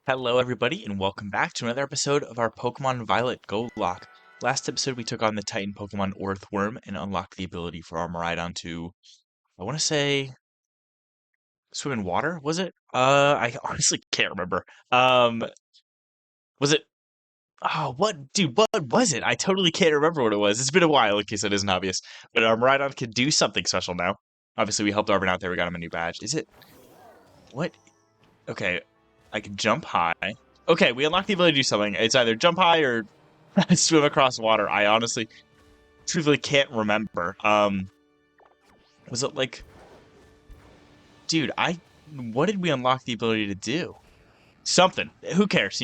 Hello, everybody, and welcome back to another episode of our Pokemon Violet GoLocke. Last episode, we took on the Titan Pokemon Orthworm and unlocked the ability for our Miraidon to, I want to say, swim in water, was it? I honestly can't remember. Was it? Oh, what was it? I totally can't remember what it was. It's been a while, in case it isn't obvious. But our Miraidon can do something special now. Obviously, we helped Arvin out there. We got him a new badge. Is it? What? Okay, I can jump high. Okay, we unlocked the ability to do something. It's either jump high or swim across water. I honestly, truthfully can't remember. Was it like, dude, what did we unlock the ability to do? Something. Who cares,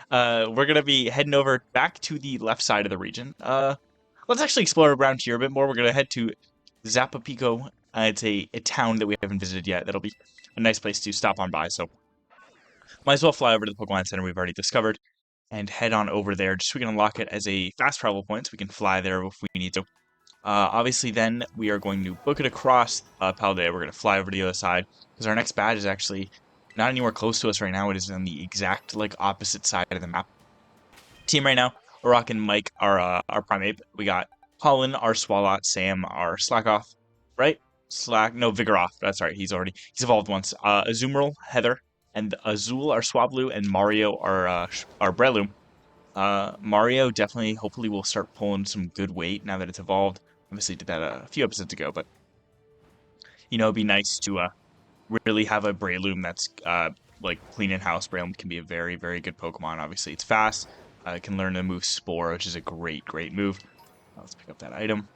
we're gonna be heading over back to the left side of the region. Let's actually explore around here a bit more. We're gonna head to Zapopico. It's a town that we haven't visited yet. That'll be a nice place to stop on by, so might as well fly over to the Pokemon Center we've already discovered and head on over there just so we can unlock it as a fast travel point so we can fly there if we need to. Obviously, then we are going to book it across Paldea. We're going to fly over to the other side because our next badge is actually not anywhere close to us right now. It is on the exact opposite side of the map. Team right now, we're rocking Mike, our Primeape. We got Colin, our Swalot, Sam, our Slackoff, right? Vigoroth. That's right. He's evolved once. Azumarill, Heather, and Azul, our Swablu, and Mario, our Breloom. Mario definitely, hopefully, will start pulling some good weight now that it's evolved. Obviously, did that a few episodes ago, but it'd be nice to really have a Breloom that's clean in house. Breloom can be a very, very good Pokemon. Obviously, it's fast. It can learn to move Spore, which is a great, great move. Let's pick up that item.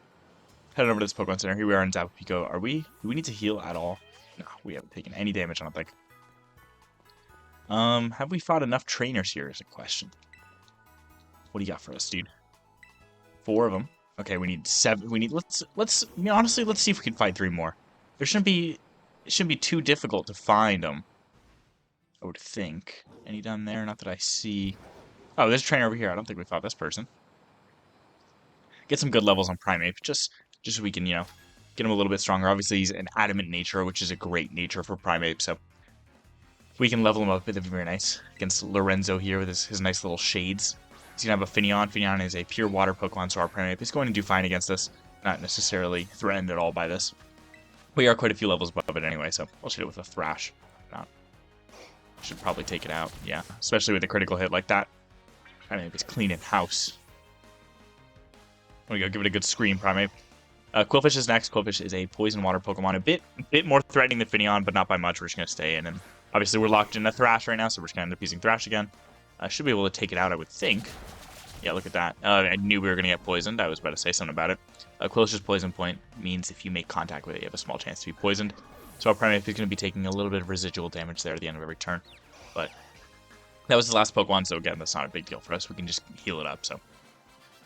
Head over to this Pokemon Center. Here we are in Zapopico. Do we need to heal at all? No, we haven't taken any damage, I don't think. Have we fought enough trainers here is a question. What do you got for us, dude? 4 of them. Okay, we need 7. Honestly, let's see if we can find 3 more. It shouldn't be too difficult to find them, I would think. Any down there? Not that I see. Oh, there's a trainer over here. I don't think we fought this person. Get some good levels on Primeape, just so we can, get him a little bit stronger. Obviously, he's an adamant nature, which is a great nature for Primeape, so we can level him up. It'd be very nice against Lorenzo here with his nice little shades. He's going to have a Finneon. Finneon is a pure water Pokemon, so our Primeape is going to do fine against this. Not necessarily threatened at all by this. We are quite a few levels above it anyway, so we'll shoot it with a Thrash. Should probably take it out, yeah. Especially with a critical hit like that. Primeape is clean in house. There we go, give it a good scream, Primeape. Quillfish is next. Quillfish is a poison water Pokemon. A bit more threatening than Finneon, but not by much. We're just going to stay in. And obviously, we're locked in a Thrash right now, so we're just going to end up using Thrash again. I should be able to take it out, I would think. Yeah, look at that. I knew we were going to get poisoned. I was about to say something about it. Closest poison point means if you make contact with it, you have a small chance to be poisoned. So our Primeape is going to be taking a little bit of residual damage there at the end of every turn. But that was the last Pokemon, so again, that's not a big deal for us. We can just heal it up, so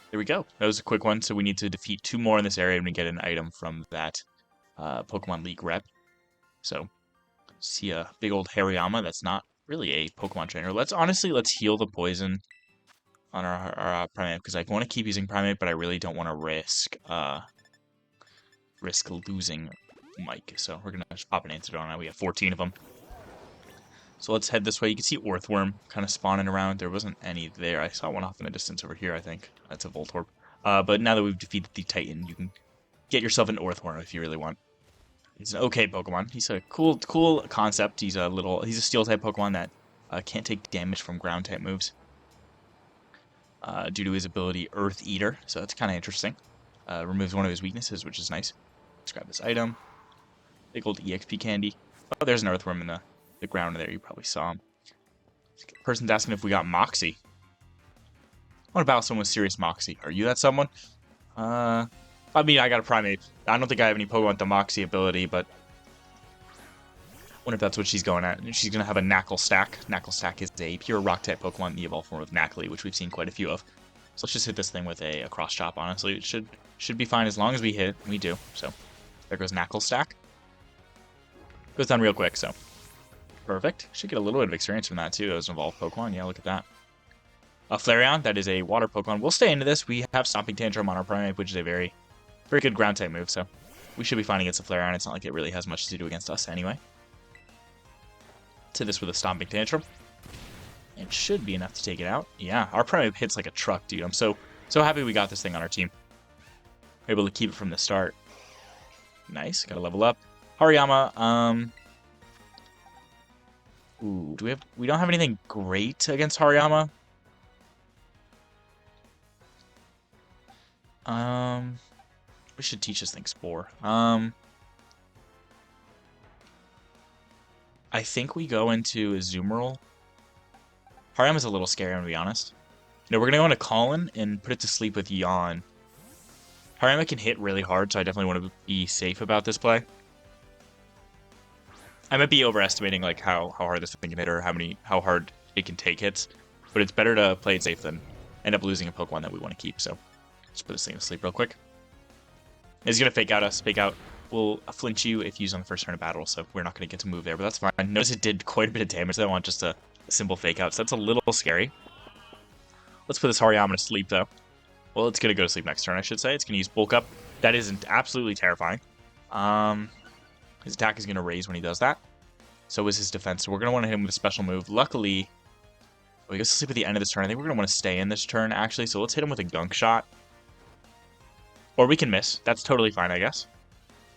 there we go. That was a quick one, so we need to defeat 2 more in this area and we get an item from that Pokemon League rep. So, see a big old Hariyama that's not really a Pokemon trainer. Let's heal the poison on our Primeape, because I want to keep using Primeape, but I really don't want to risk losing Mike. So we're going to pop an antidote on it. We have 14 of them. So let's head this way. You can see Orthworm kind of spawning around. There wasn't any there. I saw one off in the distance over here, I think. That's a Voltorb. But now that we've defeated the Titan, you can get yourself an Orthworm if you really want. He's an okay Pokemon. He's a cool concept. He's a Steel-type Pokemon that can't take damage from Ground-type moves. Due to his ability Earth Eater, so that's kind of interesting. Removes one of his weaknesses, which is nice. Let's grab this item. Big old EXP candy. Oh, there's an Earthworm in the ground there. You probably saw him. Person's asking if we got Moxie. I want to battle someone with serious Moxie. Are you that someone? I mean, I got a Primeape. I don't think I have any Pokemon with the Moxie ability, but I wonder if that's what she's going at. She's going to have a Knackle Stack. Knackle Stack is a pure Rock-type Pokemon in the evolved form of Knackley, which we've seen quite a few of. So let's just hit this thing with a Cross Chop, honestly. It should be fine as long as we hit. We do. So there goes Knackle Stack. Goes down real quick, so perfect. Should get a little bit of experience from that, too. That was an evolved Pokemon. Yeah, look at that. A Flareon, that is a water Pokemon. We'll stay into this. We have Stomping Tantrum on our Primeape, which is a very, very good ground-type move, so we should be fine against a Flareon. It's not like it really has much to do against us anyway. To this with a Stomping Tantrum. It should be enough to take it out. Yeah, our Primeape hits like a truck, dude. I'm so happy we got this thing on our team. We're able to keep it from the start. Nice, gotta level up. Hariyama, ooh, we don't have anything great against Hariyama. We should teach this thing Spore. I think we go into Azumarill. Hariyama's a little scary, I'm gonna be honest. No, we're gonna go into Colin and put it to sleep with Yawn. Hariyama can hit really hard, so I definitely want to be safe about this play. I might be overestimating like how hard this thing can hit or how hard it can take hits, but it's better to play it safe than end up losing a Pokemon that we want to keep. So let's put this thing to sleep real quick. He's gonna fake out us. Fake out will flinch you if used on the first turn of battle, so we're not gonna get to move there, but that's fine. Notice it did quite a bit of damage. I don't want just a simple fake out, so that's a little scary. Let's put this Hariyama to sleep though. Well, it's gonna go to sleep next turn, I should say. It's gonna use Bulk Up. That isn't absolutely terrifying. His attack is gonna raise when he does that. So is his defense. So we're gonna want to hit him with a special move. Luckily, he goes to sleep at the end of this turn. I think we're gonna want to stay in this turn actually. So let's hit him with a Gunk Shot. Or we can miss. That's totally fine, I guess.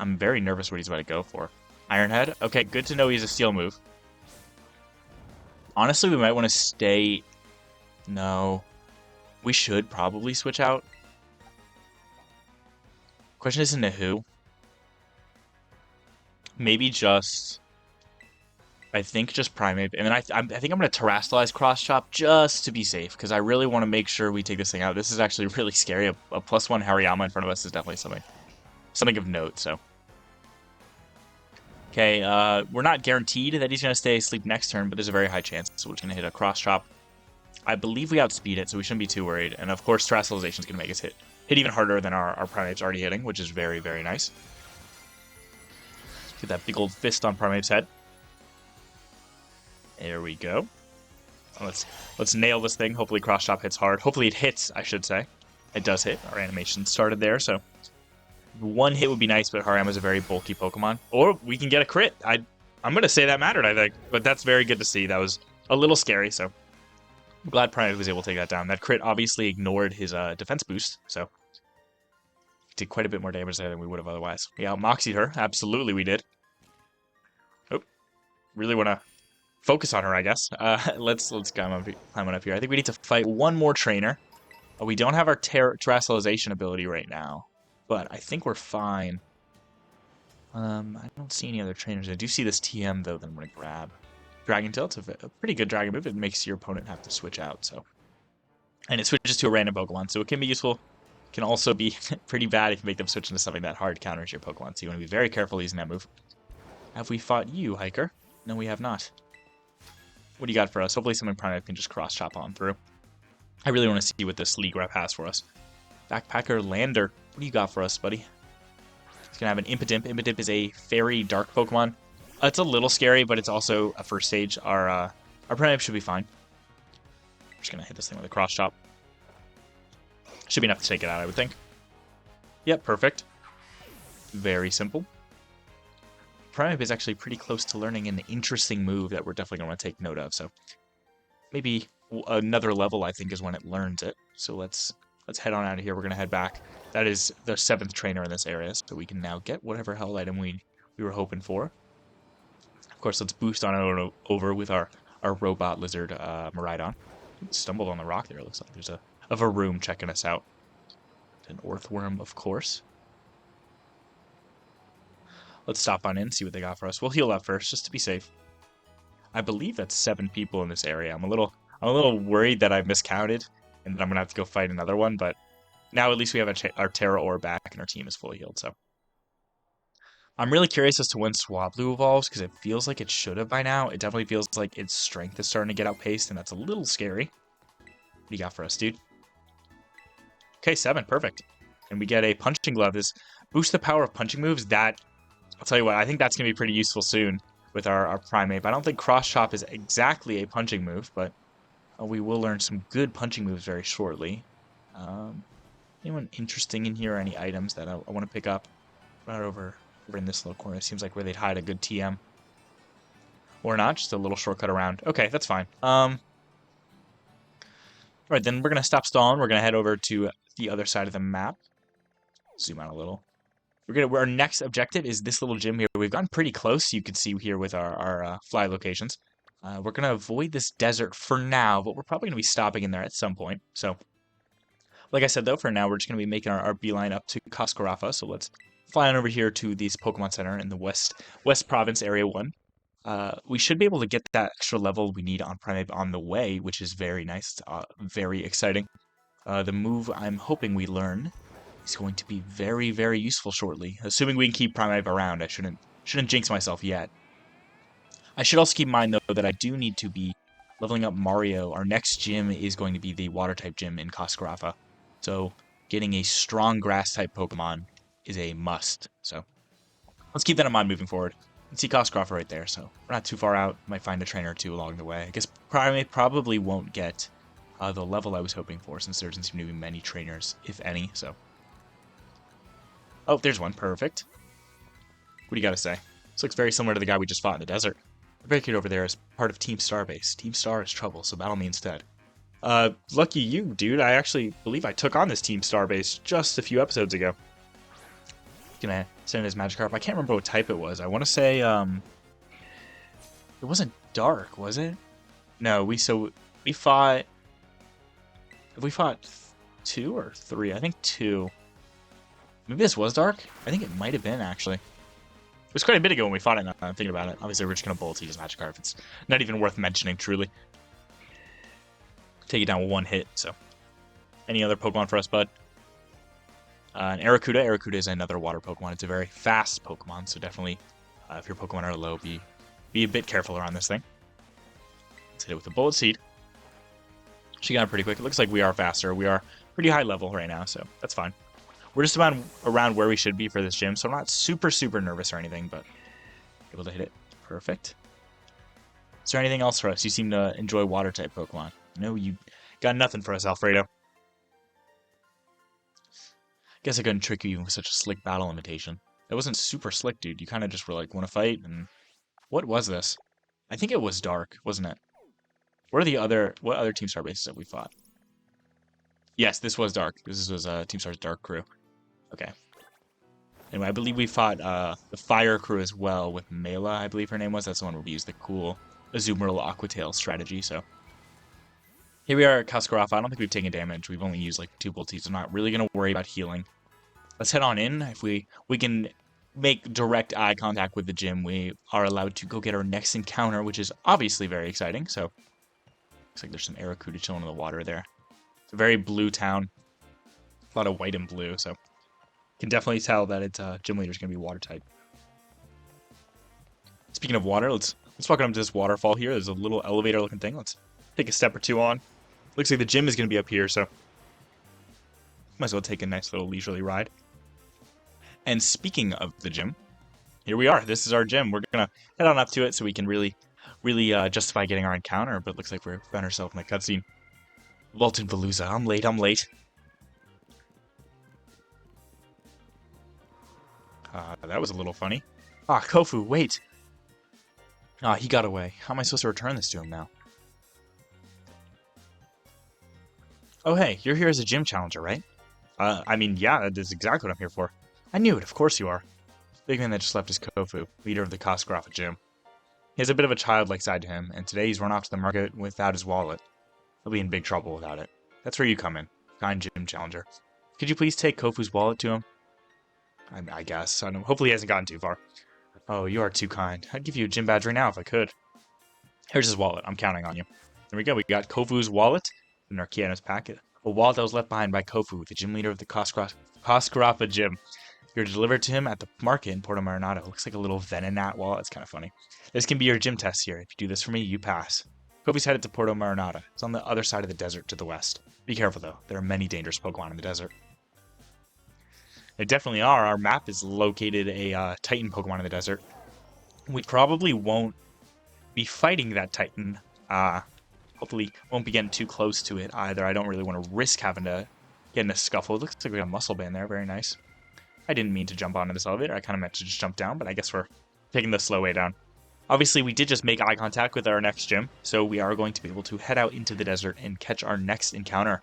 I'm very nervous what he's about to go for. Iron Head. Okay, good to know he's a Steel move. Honestly, we might want to stay... No. We should probably switch out. Question isn't to who. Maybe just... I think just Primeape. And then I think I'm going to Terrastallize Cross Chop just to be safe, because I really want to make sure we take this thing out. This is actually really scary. A +1 Hariyama in front of us is definitely something of note, so... Okay, we're not guaranteed that he's going to stay asleep next turn, but there's a very high chance, so we're just going to hit a Cross Chop. I believe we outspeed it, so we shouldn't be too worried. And of course, Terrastallization is going to make us hit even harder than our Primeape's already hitting, which is very, very nice. Get that big old fist on Primeape's head. There we go. Let's nail this thing. Hopefully Cross Chop hits hard. Hopefully it hits, I should say. It does hit. Our animation started there, so... One hit would be nice, but Hariyama's a very bulky Pokemon. Or we can get a crit. I'm going to say that mattered, I think. But that's very good to see. That was a little scary, so... I'm glad Primeape was able to take that down. That crit obviously ignored his defense boost, so... Did quite a bit more damage there than we would have otherwise. We out-moxied her. Absolutely we did. Oh. Really want to focus on her, I guess. Let's climb on up here. I think we need to fight one more trainer. We don't have our Terrastallization ability right now, but I think we're fine. I don't see any other trainers. I do see this TM, though, that I'm going to grab. Dragon Tail, it's a pretty good Dragon move. It makes your opponent have to switch out, so... And it switches to a random Pokemon, so it can be useful. It can also be pretty bad if you make them switch into something that hard counters your Pokemon, so you want to be very careful using that move. Have we fought you, Hiker? No, we have not. What do you got for us? Hopefully something Primeape can just cross-chop on through. I really want to see what this League Rep has for us. Backpacker Lander, what do you got for us, buddy? He's going to have an Impidimp. Impidimp is a fairy dark Pokemon. It's a little scary, but it's also a first stage. Our Primeape should be fine. I'm just going to hit this thing with a cross chop. Should be enough to take it out, I would think. Yep, perfect. Very simple. Primeape is actually pretty close to learning an interesting move that we're definitely going to want to take note of. So maybe another level, I think, is when it learns it. So let's head on out of here. We're going to head back. That is the 7th trainer in this area, so we can now get whatever hell item we were hoping for. Of course, let's boost on over with our robot lizard Miraidon. Stumbled on the rock there. It looks like there's a Varoom checking us out. An Orthworm, of course. Let's stop on in, see what they got for us. We'll heal up first, just to be safe. I believe that's 7 people in this area. I'm a little worried that I miscounted, and that I'm gonna have to go fight another one. But now at least we have our Terra Ore back, and our team is fully healed. So I'm really curious as to when Swablu evolves, because it feels like it should have by now. It definitely feels like its strength is starting to get outpaced, and that's a little scary. What do you got for us, dude? Okay, 7, perfect. And we get a Punching Glove. This boosts the power of punching moves. That, I'll tell you what, I think that's going to be pretty useful soon with our Primeape. I don't think Cross Chop is exactly a punching move, but we will learn some good punching moves very shortly. Anyone interesting in here? Any items that I want to pick up? Right over in this little corner. It seems like where they'd hide a good TM. Or not, just a little shortcut around. Okay, that's fine. All right, then we're going to stop stalling. We're going to head over to the other side of the map. Zoom out a little. Our next objective is this little gym here. We've gotten pretty close. You can see here with our fly locations. We're going to avoid this desert for now, but we're probably going to be stopping in there at some point. So, like I said, though, for now, we're just going to be making our beeline up to Cascarrafa. So let's fly on over here to this Pokemon Center in the West Province, Area 1. We should be able to get that extra level we need on Primeape on the way, which is very nice. Very exciting. The move I'm hoping we learn is going to be very, very useful shortly. Assuming we can keep Primeape around, I shouldn't jinx myself yet. I should also keep in mind, though, that I do need to be leveling up Mario. Our next gym is going to be the Water-type gym in Cascarrafa. So getting a strong Grass-type Pokemon is a must. So let's keep that in mind moving forward. You can see Cascarrafa right there, so we're not too far out. Might find a trainer or two along the way. I guess Primeape probably won't get the level I was hoping for, since there doesn't seem to be many trainers, if any, so... Oh, there's one. Perfect. What do you got to say? This looks very similar to the guy we just fought in the desert. The barricade over there is part of Team Starbase. Team Star is trouble, so battle me instead. Lucky you, dude. I actually believe I took on this Team Starbase just a few episodes ago. Gonna send his Magikarp. I can't remember what type it was. I want to say, it wasn't dark, was it? No, we fought... Have we fought 2 or 3? I think 2. Maybe this was dark? I think it might have been, actually. It was quite a bit ago when we fought it, I'm thinking about it. Obviously, we're just going to Bolt his Magikarp. It's not even worth mentioning, truly. Take it down with one hit, so. Any other Pokemon for us, bud? An Arrokuda. Arrokuda is another water Pokemon. It's a very fast Pokemon, so definitely, if your Pokemon are low, be a bit careful around this thing. Let's hit it with a Bullet Seed. She got it pretty quick. It looks like we are faster. We are pretty high level right now, so that's fine. We're just about around where we should be for this gym, so I'm not super, super nervous or anything, but able to hit it. Perfect. Is there anything else for us? You seem to enjoy water-type Pokemon. No, you got nothing for us, Alfredo. Guess I couldn't trick you even with such a slick battle imitation. That wasn't super slick, dude. You kind of just were like, want to fight? And what was this? I think it was dark, wasn't it? What other Team Star bases that we fought? Yes, this was dark. This was Team Star's dark crew. Okay. Anyway, I believe we fought the fire crew as well with Mela, I believe her name was. That's the one where we used the cool Azumarill Aquatail strategy, so. Here we are at Cascarrafa. I don't think we've taken damage. We've only used like 2 Bolties, so I'm not really going to worry about healing. Let's head on in. If we can make direct eye contact with the gym, we are allowed to go get our next encounter, which is obviously very exciting, so. Looks like there's some Arrokuda chilling in the water there. It's a very blue town. A lot of white and blue, so. Can definitely tell that its gym leader is going to be water type. Speaking of water, let's walk up to this waterfall here. There's a little elevator looking thing. Let's take a step or two on. Looks like the gym is going to be up here, so might as well take a nice little leisurely ride. And speaking of the gym, here we are. This is our gym. We're going to head on up to it so we can really justify getting our encounter, but it looks like we found ourselves in a cutscene. Volton Veluza. I'm late. That was a little funny. Ah, Kofu, wait. Ah, he got away. How am I supposed to return this to him now? Oh, hey, you're here as a gym challenger, right? I mean, yeah, that's exactly what I'm here for. I knew it, of course you are. Big man that just left is Kofu, leader of the Cascarrafa Gym. He has a bit of a childlike side to him, and today he's run off to the market without his wallet. He'll be in big trouble without it. That's where you come in, kind gym challenger. Could you please take Kofu's wallet to him? I guess. I don't, hopefully he hasn't gotten too far. Oh, you are too kind. I'd give you a gym badge right now if I could. Here's his wallet. I'm counting on you. There we go. We got Kofu's wallet in Arceano's packet. A wallet that was left behind by Kofu, the gym leader of the Cascarrafa Gym. You're delivered to him at the market in Porto Marinado. Looks like a little Venonat wallet. It's kind of funny. This can be your gym test here. If you do this for me, you pass. Kofu's headed to Porto Marinado. It's on the other side of the desert to the west. Be careful, though. There are many dangerous Pokemon in the desert. They definitely are. Our map is located a Titan Pokemon in the desert. We probably won't be fighting that Titan. Hopefully won't be getting too close to it either. I don't really want to risk having to get in a scuffle. It looks like we got a muscle band there. Very nice. I didn't mean to jump onto this elevator. I kind of meant to just jump down, but I guess we're taking the slow way down. Obviously, we did just make eye contact with our next gym, so we are going to be able to head out into the desert and catch our next encounter,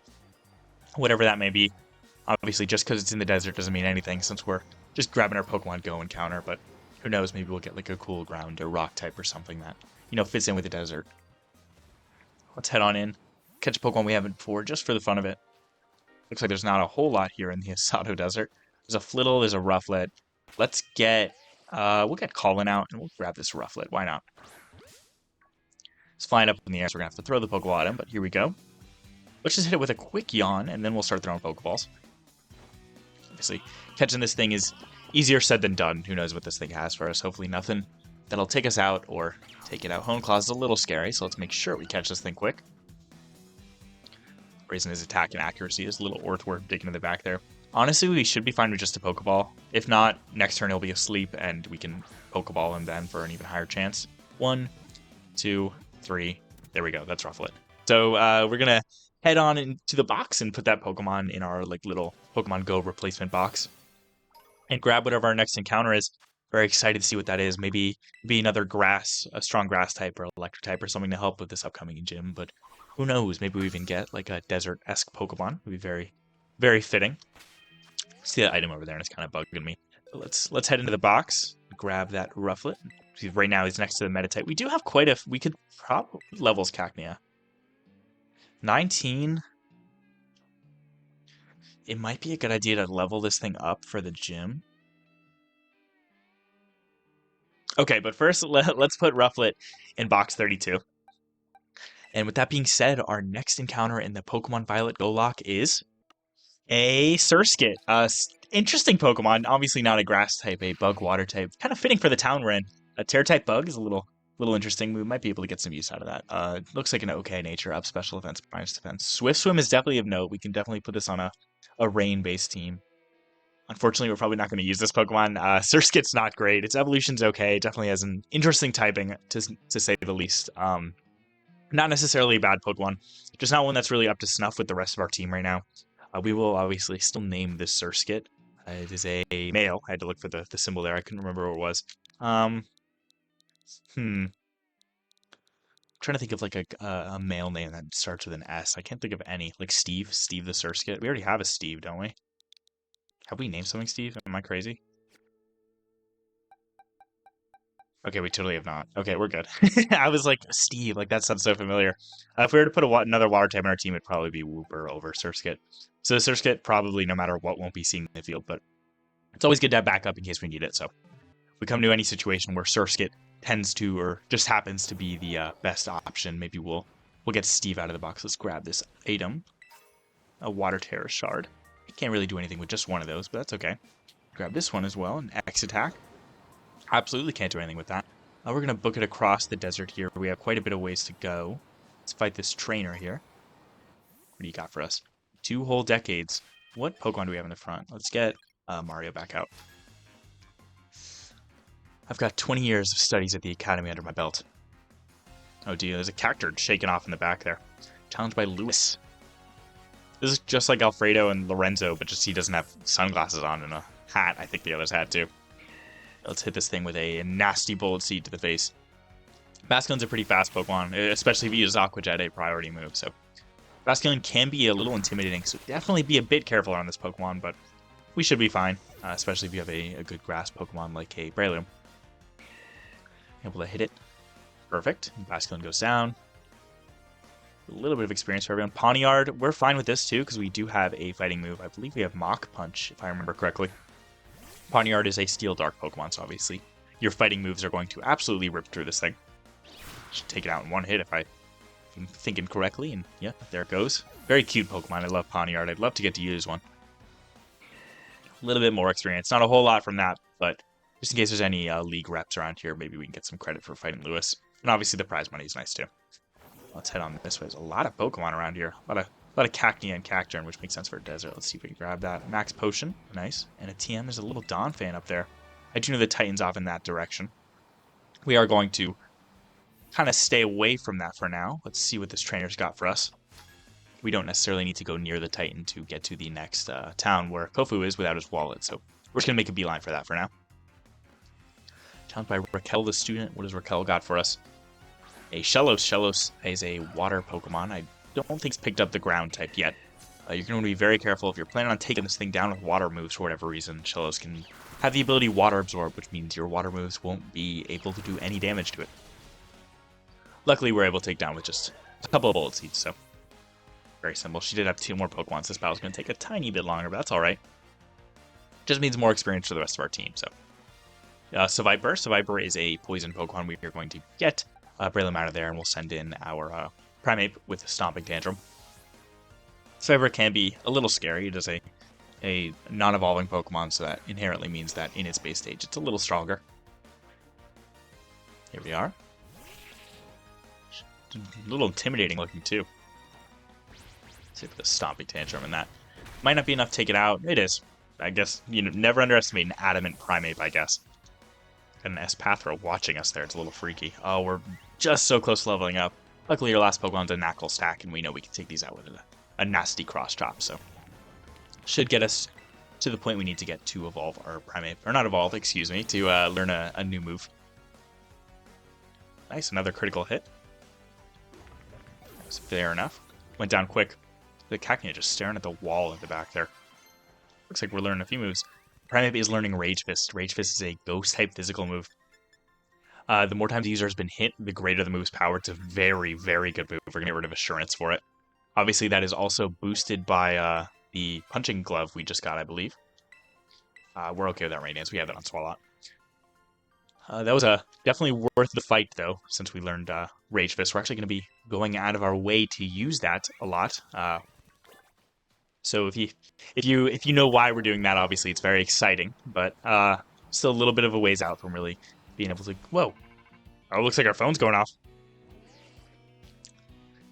whatever that may be. Obviously, just because it's in the desert doesn't mean anything, since we're just grabbing our Pokemon Go encounter, but who knows, maybe we'll get like a cool ground or rock type or something that, fits in with the desert. Let's head on in, catch a Pokemon we haven't before, just for the fun of it. Looks like there's not a whole lot here in the Asado Desert. There's a Flittle, there's a Rufflet. Let's get, we'll get Colin out, and we'll grab this Rufflet. Why not? It's flying up in the air, so we're going to have to throw the Pokeball at him, but here we go. Let's just hit it with a quick yawn, and then we'll start throwing Pokeballs. Obviously, catching this thing is easier said than done. Who knows what this thing has for us? Hopefully nothing that'll take us out or take it out. Hone Claw is a little scary, so let's make sure we catch this thing quick. Raising his attack and accuracy. His little Orthworm digging in the back there. Honestly, we should be fine with just a Pokeball. If not, next turn he'll be asleep, and we can Pokeball him then for an even higher chance. 1, 2, 3. There we go. That's Rufflet. So we're going to head on into the box and put that Pokemon in our little Pokemon Go replacement box. And grab whatever our next encounter is. Very excited to see what that is. Maybe another grass, a strong grass type or electric type or something to help with this upcoming gym. But who knows? Maybe we even get like a desert-esque Pokemon. It would be very, very fitting. See that item over there, and it's kind of bugging me. But let's head into the box. Grab that Rufflet. Right now he's next to the Meditite. We do have quite a... We could probably... Levels Cacnea. 19. It might be a good idea to level this thing up for the gym. Okay, but first let's put Rufflet in box 32. And with that being said, our next encounter in the Pokemon Violet GoLocke is a Surskit. Interesting Pokemon. Obviously not a grass type, a bug water type. Kind of fitting for the town we're in. A Tear type bug is a little interesting. We might be able to get some use out of that. Looks like an okay nature, up special defense, minus defense. Swift Swim is definitely of note. We can definitely put this on a rain-based team. Unfortunately, we're probably not going to use this Pokemon. Surskit's not great. Its evolution's okay. It definitely has an interesting typing, to say the least. Not necessarily a bad Pokemon. Just not one that's really up to snuff with the rest of our team right now. We will obviously still name this Surskit. It is a male. I had to look for the symbol there. I couldn't remember what it was. I'm trying to think of like a male name that starts with an S. I can't think of any. Like Steve the Surskit. We already have a Steve, don't we? Have we named something Steve? Am I crazy? Okay, we totally have not. Okay, we're good. I was like, Steve, like that sounds so familiar. If we were to put another water type in our team, it'd probably be Wooper over Surskit. So Surskit probably, no matter what, won't be seen in the field, but it's always good to have backup in case we need it. So if we come to any situation where Surskit tends to, or just happens to be the best option, maybe we'll get Steve out of the box. Let's grab this item. A Water Terror Shard. I can't really do anything with just one of those, but that's okay. Grab this one as well, an X attack. Absolutely can't do anything with that. We're going to book it across the desert here. We have quite a bit of ways to go. Let's fight this trainer here. What do you got for us? 2 whole decades. What Pokemon do we have in the front? Let's get Mario back out. I've got 20 years of studies at the Academy under my belt. Oh dear, there's a Cacturne shaking off in the back there. Challenged by Lewis. This is just like Alfredo and Lorenzo, but just he doesn't have sunglasses on and a hat. I think the others had too. Let's hit this thing with a nasty Bullet Seed to the face. Basculin's a pretty fast Pokemon, especially if you use Aqua Jet, a priority move. So Basculin can be a little intimidating, so definitely be a bit careful around this Pokemon, but we should be fine, especially if you have a good grass Pokemon like a Breloom. Able to hit it. Perfect. Basculin goes down. A little bit of experience for everyone. Pawniard, we're fine with this too, because we do have a fighting move. I believe we have Mach Punch, if I remember correctly. Pawniard is a Steel Dark Pokemon, so obviously your fighting moves are going to absolutely rip through this thing. Should take it out in one hit if I'm thinking correctly, and yeah, there it goes. Very cute Pokemon. I love Pawniard. I'd love to get to use one. A little bit more experience. Not a whole lot from that, but just in case there's any league reps around here, maybe we can get some credit for fighting Lewis. And obviously the prize money is nice too. Let's head on this way. There's a lot of Pokemon around here. A lot of Cacnea and Cacturne, which makes sense for a desert. Let's see if we can grab that. Max Potion. Nice. And a TM. There's a little Donphan up there. I do know the Titan's off in that direction. We are going to kind of stay away from that for now. Let's see what this trainer's got for us. We don't necessarily need to go near the Titan to get to the next town where Kofu is without his wallet. So we're just going to make a beeline for that for now. Challenged by Raquel the student. What has Raquel got for us? A Shellos. Shellos is a water Pokemon. I don't think it's picked up the ground type yet. You're going to be very careful if you're planning on taking this thing down with water moves for whatever reason. Shellos can have the ability Water Absorb, which means your water moves won't be able to do any damage to it. Luckily, we're able to take down with just a couple of bullet seeds, so very simple. She did have 2 more Pokemon, so this battle's going to take a tiny bit longer, but that's alright. Just means more experience for the rest of our team, so. Seviper. Seviper is a poison Pokemon we are going to get. Breloom out of there, and we'll send in our Primeape with a Stomping Tantrum. Seviper can be a little scary. It is a non-evolving Pokemon, so that inherently means that in its base stage, it's a little stronger. Here we are. A little intimidating looking, too. Let's see if the Stomping Tantrum and that might not be enough to take it out. It is. I guess, never underestimate an adamant Primeape, I guess. Got an Espathra watching us there. It's a little freaky. Oh, we're just so close to leveling up. Luckily, your last Pokemon's a Knuckle Stack, and we know we can take these out with a nasty Cross Chop, so should get us to the point we need to get to evolve our Primeape. Or not evolve, excuse me, to learn a new move. Nice, another critical hit. That was fair enough. Went down quick. The Cacnea just staring at the wall at the back there. Looks like we're learning a few moves. Primeape is learning Rage Fist. Rage Fist is a ghost-type physical move. The more times the user has been hit, the greater the move's power. It's a very, very good move. We're going to get rid of Assurance for it. Obviously, that is also boosted by the Punching Glove we just got, I believe. We're okay with that Rain Dance. We have that on Swalot. That was definitely worth the fight, though, since we learned Rage Fist. We're actually going to be going out of our way to use that a lot. So if you know why we're doing that, obviously it's very exciting, but still a little bit of a ways out from really being able to. Whoa! Oh, it looks like our phone's going off.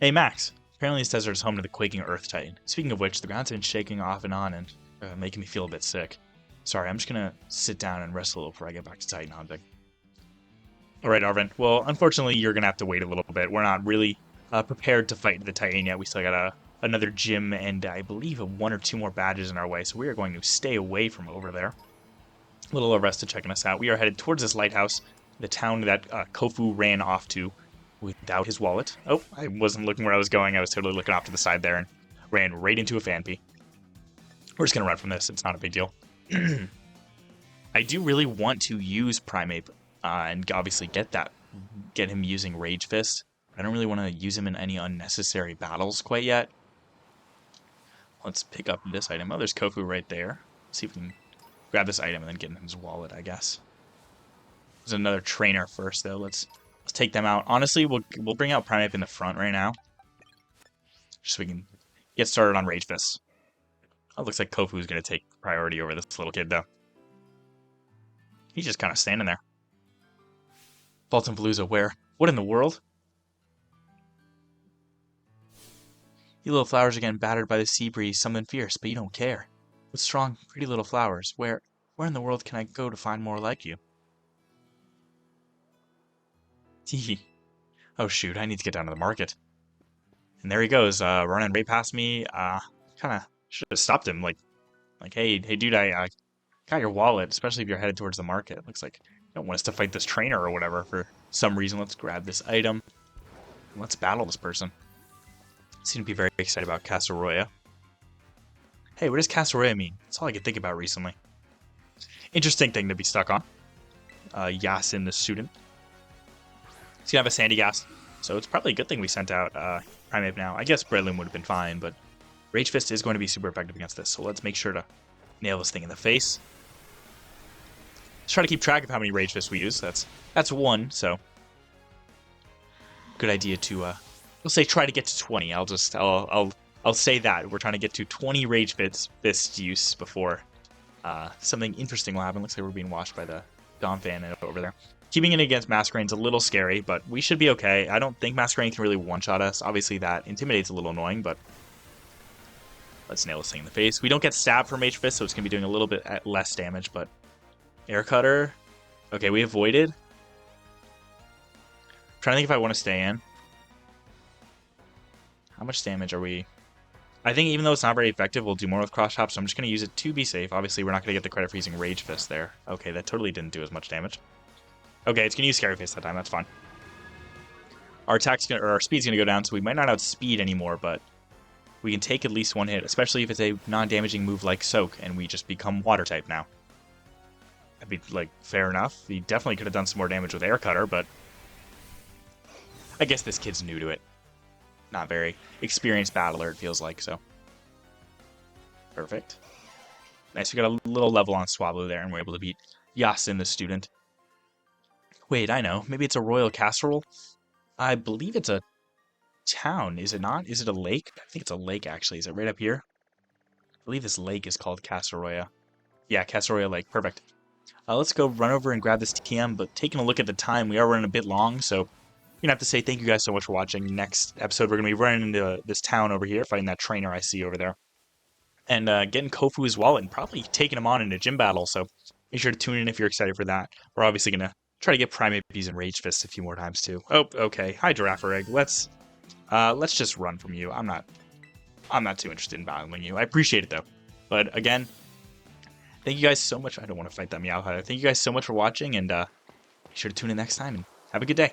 Hey Max, apparently this desert is home to the quaking Earth Titan. Speaking of which, the ground's been shaking off and on and making me feel a bit sick. Sorry, I'm just gonna sit down and rest a little before I get back to Titan hunting. All right, Arvin. Well, unfortunately, you're gonna have to wait a little bit. We're not really prepared to fight the Titan yet. We still got another gym and I believe 1 or 2 more badges in our way, so we are going to stay away from over there. A little of rest to checking us out. We are headed towards this lighthouse, the town that Kofu ran off to without his wallet. Oh, I wasn't looking where I was going. I was totally looking off to the side there and ran right into a Phanpy. We're just going to run from this. It's not a big deal. I do really want to use Primeape and obviously get him using Rage Fist. I don't really want to use him in any unnecessary battles quite yet. Let's pick up this item. Oh, there's Kofu right there. Let's see if we can grab this item and then get in his wallet, I guess. There's another trainer first, though. Let's take them out. Honestly, we'll bring out Primeape in the front right now. Just so we can get started on Rage Fist. Oh, looks like Kofu's going to take priority over this little kid, though. He's just kind of standing there. Fulton Palooza, where? What in the world? You little flowers are getting battered by the sea breeze, something fierce, but you don't care. With strong, pretty little flowers, where in the world can I go to find more like you? Teehee. Oh shoot, I need to get down to the market. And there he goes, running right past me. Kinda should have stopped him, like, hey dude, I got your wallet, especially if you're headed towards the market. Looks like you don't want us to fight this trainer or whatever for some reason. Let's grab this item. Let's battle this person. Seem to be very excited about Cascarrafa. Hey, what does Cascarrafa mean? That's all I could think about recently. Interesting thing to be stuck on. Yasin, the student. He's gonna have a Sandygast, so it's probably a good thing we sent out Primeape now. I guess Breloom would have been fine, but Rage Fist is going to be super effective against this, so let's make sure to nail this thing in the face. Let's try to keep track of how many Rage Fists we use. That's 1, so good idea to we'll say try to get to 20. I'll say that we're trying to get to 20 Rage Fist use before something interesting will happen. Looks like we're being watched by the Donphan over there. Keeping it against Masquerade's a little scary, but we should be okay. I don't think Masquerade can really one-shot us. Obviously, that Intimidate's a little annoying, but let's nail this thing in the face. We don't get stabbed from Rage Fist, so it's going to be doing a little bit less damage, but Air Cutter. Okay, we avoided. I'm trying to think if I want to stay in. How much damage are we? I think even though it's not very effective, we'll do more with Cross Chop, so I'm just going to use it to be safe. Obviously, we're not going to get the credit for using Rage Fist there. Okay, that totally didn't do as much damage. Okay, it's going to use Scary Face that time. That's fine. Our our speed's going to go down, so we might not outspeed anymore, but we can take at least one hit, especially if it's a non-damaging move like Soak, and we just become Water type now. That'd be, like, fair enough. He definitely could have done some more damage with Air Cutter, but I guess this kid's new to it. Not very experienced battler, it feels like, so. Perfect. Nice, we got a little level on Swablu there, and we're able to beat Yasin the student. Wait, I know. Maybe it's a royal casserole? I believe it's a town, is it not? Is it a lake? I think it's a lake, actually. Is it right up here? I believe this lake is called Cascarrafa. Yeah, Cascarrafa Lake. Perfect. Let's go run over and grab this TM, but taking a look at the time, we are running a bit long, so I'm going to have to say thank you guys so much for watching. Next episode, we're going to be running into this town over here, fighting that trainer I see over there, and getting Kofu's wallet and probably taking him on in a gym battle, so make sure to tune in if you're excited for that. We're obviously going to try to get Primate Bees and Rage Fist a few more times, too. Oh, okay. Hi, Giraffe Egg. Let's just run from you. I'm not too interested in battling you. I appreciate it, though. But, again, thank you guys so much. I don't want to fight that Meowth. Thank you guys so much for watching, and be sure to tune in next time, and have a good day.